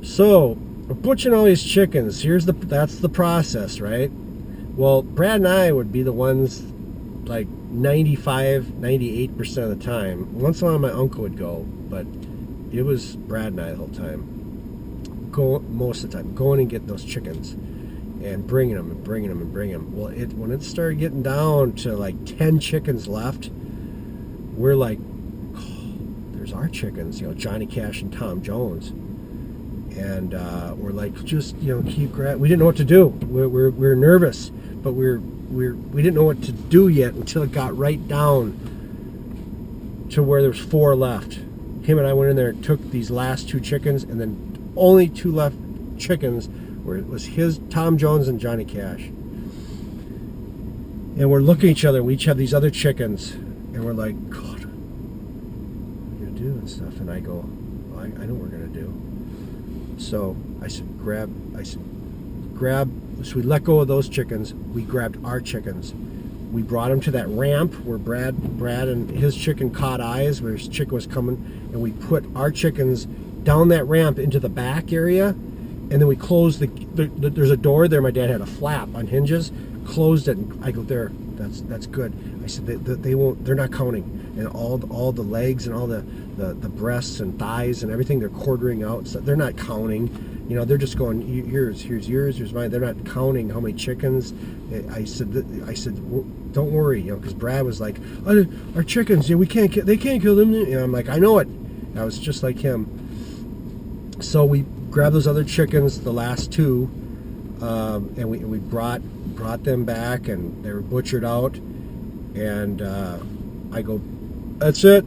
So we're butchering all these chickens. That's the process, right? Well, Brad and I would be the ones like 98% of the time. Once in a while my uncle would go, but it was Brad and I the whole time. Most of the time, going and getting those chickens and bringing them. Well, when it started getting down to like 10 chickens left, we're like, oh, there's our chickens, Johnny Cash and Tom Jones. And we're like, just keep grabbing. We didn't know what to do. We're nervous, but we didn't know what to do yet until it got right down to where there's 4 left. Him and I went in there and took these last 2 chickens, and then only 2 left chickens where it was his Tom Jones and Johnny Cash. And we're looking at each other. We each have these other chickens, and we're like, God, what are we gonna do and stuff? And I go, I know what we're gonna do. So I said, grab. So we let go of those chickens. We grabbed our chickens. We brought them to that ramp where Brad and his chicken caught eyes, where his chicken was coming, and we put our chickens down that ramp into the back area, and then we closed there's a door there. My dad had a flap on hinges, closed it, and I go, there, that's good. I said, they're not counting, and all the legs and all the breasts and thighs and everything, they're quartering out, so they're not counting. They're just going, here's yours, here's mine. They're not counting how many chickens. I said, don't worry, because Brad was like, our chickens, they can't kill them. I'm like, I know it. I was just like him. So we grabbed those other chickens, the last 2, and we brought them back, and they were butchered out. And I go, that's it,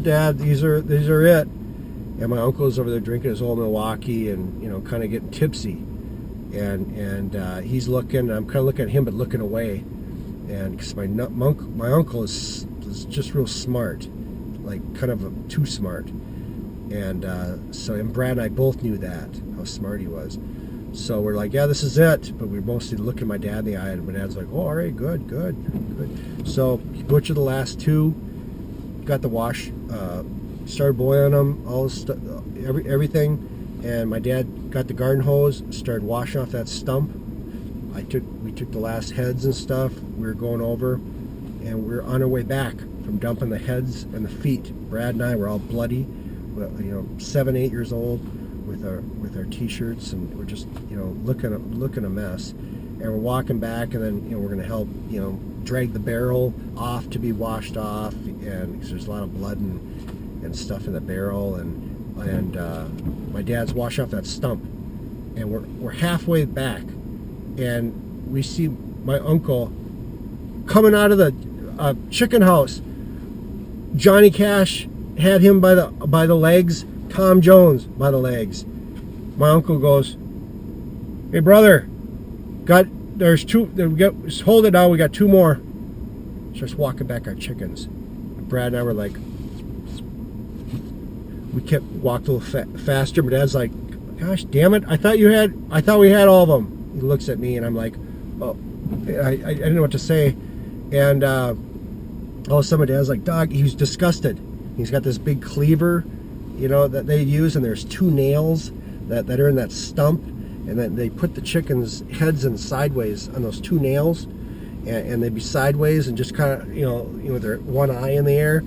Dad. These are it. And my uncle's over there drinking his old Milwaukee and kind of getting tipsy, and he's looking. I'm kind of looking at him, but looking away, and because my uncle is just real smart, like kind of too smart. And and Brad and I both knew that, how smart he was. So we're like, yeah, this is it. But we're mostly looking my dad in the eye, and my dad's like, oh, all right, good. So he butchered the last 2, got the wash, started boiling them, everything. And my dad got the garden hose, started washing off that stump. We took the last heads and stuff. We were going over, and we were on our way back from dumping the heads and the feet. Brad and I were all bloody. 7, 8 years old, with our t-shirts, and we're just looking a mess. And we're walking back, and then we're going to help drag the barrel off to be washed off, and because there's a lot of blood and stuff in the barrel, and my dad's washing off that stump, and we're halfway back, and we see my uncle coming out of the chicken house. Johnny Cash had him by the legs, Tom Jones by the legs. My uncle goes, hey brother, there's 2, hold it down, we got 2 more. Starts walking back our chickens. Brad and I were like, we kept walking a little faster. My dad's like, gosh damn it, I thought we had all of them. He looks at me, and I'm like, oh, I didn't know what to say. And all of a sudden my dad's like, dog, he was disgusted. He's got this big cleaver, that they use, and there's 2 nails that are in that stump, and then they put the chickens' heads in sideways on those 2 nails, and they'd be sideways and just kind of, with their one eye in the air,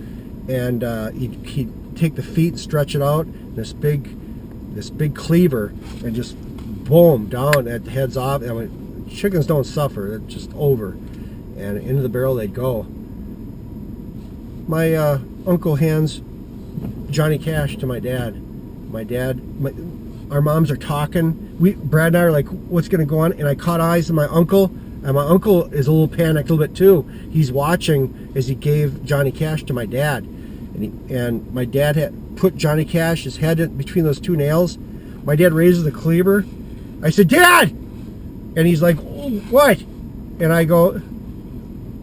and he'd take the feet, stretch it out, this big cleaver, and just boom down at the heads off. I mean, chickens don't suffer; they're just over, and into the barrel they'd go. My uncle hands Johnny Cash to my dad. Our moms are talking. Brad and I are like, what's going to go on? And I caught eyes on my uncle, and my uncle is a little panicked a little bit too. He's watching as he gave Johnny Cash to my dad, and my dad had put Johnny Cash's head in between those 2 nails. My dad raises the cleaver. I said, Dad! And he's like, oh, what? And I go,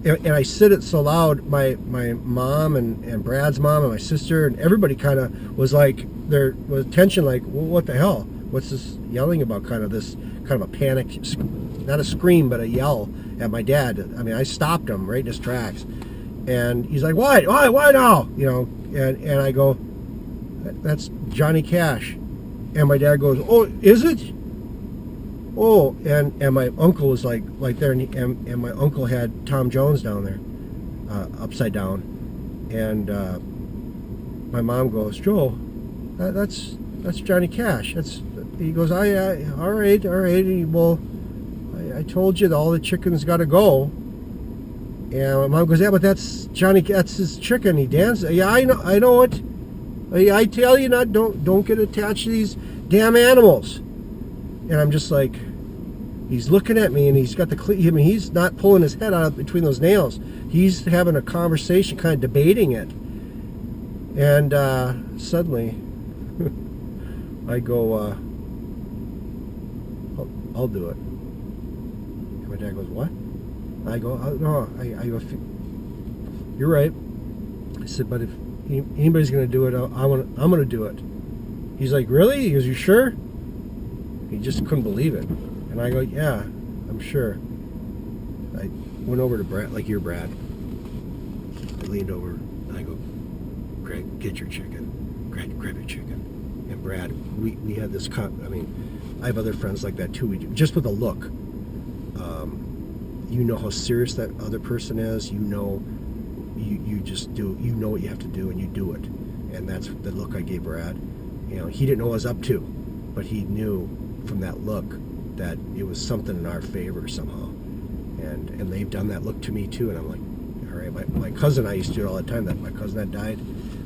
and I said it so loud, my mom and Brad's mom and my sister and everybody kind of was like, there was tension, like, well, what the hell? What's this yelling about? Kind of a panic, not a scream, but a yell at my dad. I mean, I stopped him right in his tracks. And he's like, what? Why now? And I go, that's Johnny Cash. And my dad goes, "Oh, is it? Oh," and my uncle was like there, and my uncle had Tom Jones down there, upside down, and my mom goes, "Joe, that's Johnny Cash." He goes, all right. Well, I told you that all the chickens got to go." And my mom goes, "Yeah, but that's Johnny. That's his chicken. He dances." "Yeah, I know it. I tell you, don't get attached to these damn animals." And I'm just like, he's looking at me, and he's got he's not pulling his head out between those nails. He's having a conversation, kind of debating it. And suddenly, I go, I'll do it. And my dad goes, "What?" I go, "No." I go, "You're right." I said, "But if anybody's going to do it, I'm going to do it." He's like, "Really?" He goes, "You sure?" He just couldn't believe it. And I go, "Yeah, I'm sure." I went over to Brad, like you're Brad. I leaned over and I go, "Greg, get your chicken. Greg, grab your chicken." And Brad, we had this I have other friends like that too. We do, just with a look. You know how serious that other person is. You know, you just do. You know what you have to do, and you do it. And that's the look I gave Brad. You know, he didn't know what I was up to, but he knew from that look that it was something in our favor somehow. And they've done that look to me too. And I'm like, all right. My cousin and I used to do it all the time. That my cousin that died,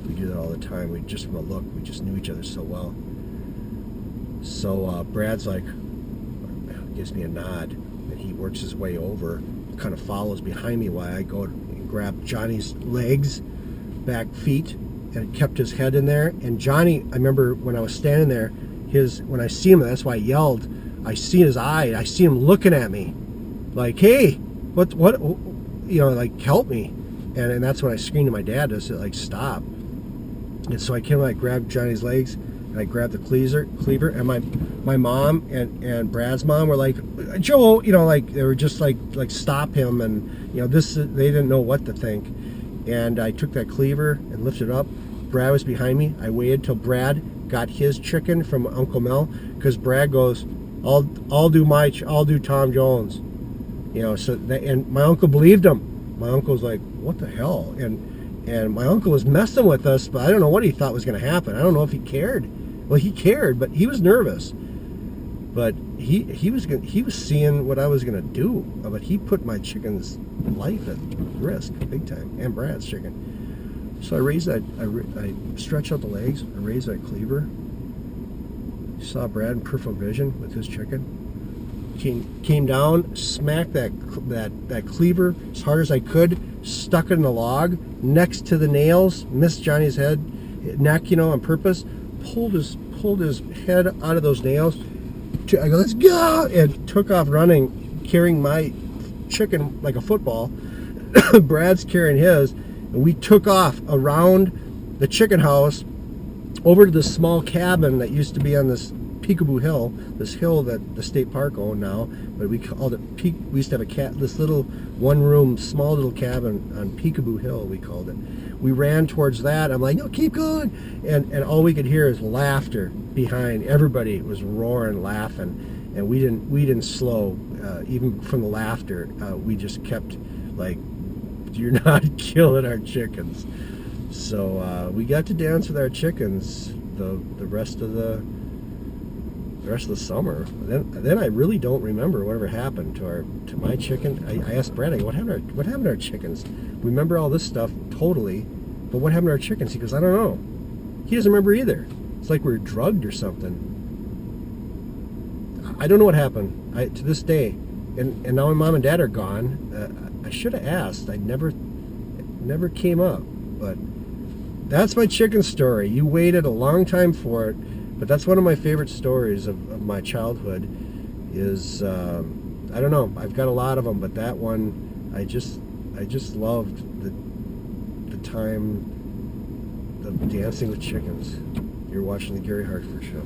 we do that all the time. We just from a look, we just knew each other so well. So Brad's like, gives me a nod, and he works his way over, kind of follows behind me while I go and grab Johnny's legs, back feet, and kept his head in there. And Johnny, I remember when I was standing there, when I see him, that's why I yelled. I see his eye. I see him looking at me, like, "Hey, what, like, help me." And that's when I screamed to my dad to say, like, "Stop." And so I came, like, grabbed Johnny's legs, and I grabbed the cleaver, and my mom and Brad's mom were like, "Joe," like they were just like stop him, and they didn't know what to think. And I took that cleaver and lifted it up. Brad was behind me. I waited till Brad got his chicken from Uncle Mel, because Brad goes, I'll do Tom Jones." And my uncle believed him. My uncle's like, "What the hell?" And my uncle was messing with us, but I don't know what he thought was going to happen. I don't know if he cared. Well, he cared, but he was nervous. But he was seeing what I was going to do. But he put my chicken's life at risk, big time, and Brad's chicken. So I stretched out the legs. I raised that cleaver. Saw Brad in peripheral vision with his chicken. Came down, smacked that cleaver as hard as I could, stuck it in the log next to the nails, missed Johnny's neck, on purpose. Pulled his head out of those nails. I go, "Let's go!" And took off running, carrying my chicken like a football. Brad's carrying his, and we took off around the chicken house over to this small cabin that used to be on this Peekaboo Hill, this hill that the state park owned now, but we called it we used to have this little one-room, small little cabin on Peekaboo Hill, we called it. We ran towards that. I'm like, "No, keep going," and all we could hear is laughter behind. Everybody was roaring, laughing, and we didn't slow, even from the laughter. We just kept like, "You're not killing our chickens." So we got to dance with our chickens the rest of the summer. Then I really don't remember whatever happened to my chicken. I asked Brad, I go, what happened to our chickens? We remember all this stuff totally, but what happened to our chickens? He goes, "I don't know." He doesn't remember either. It's like we were drugged or something. I don't know what happened to this day. And now my mom and dad are gone. I should have asked. It never came up. But that's my chicken story. You waited a long time for it. But that's one of my favorite stories of my childhood is, I don't know, I've got a lot of them, but that one, I just loved the time of dancing with chickens. You're watching the Gary Hartford Show.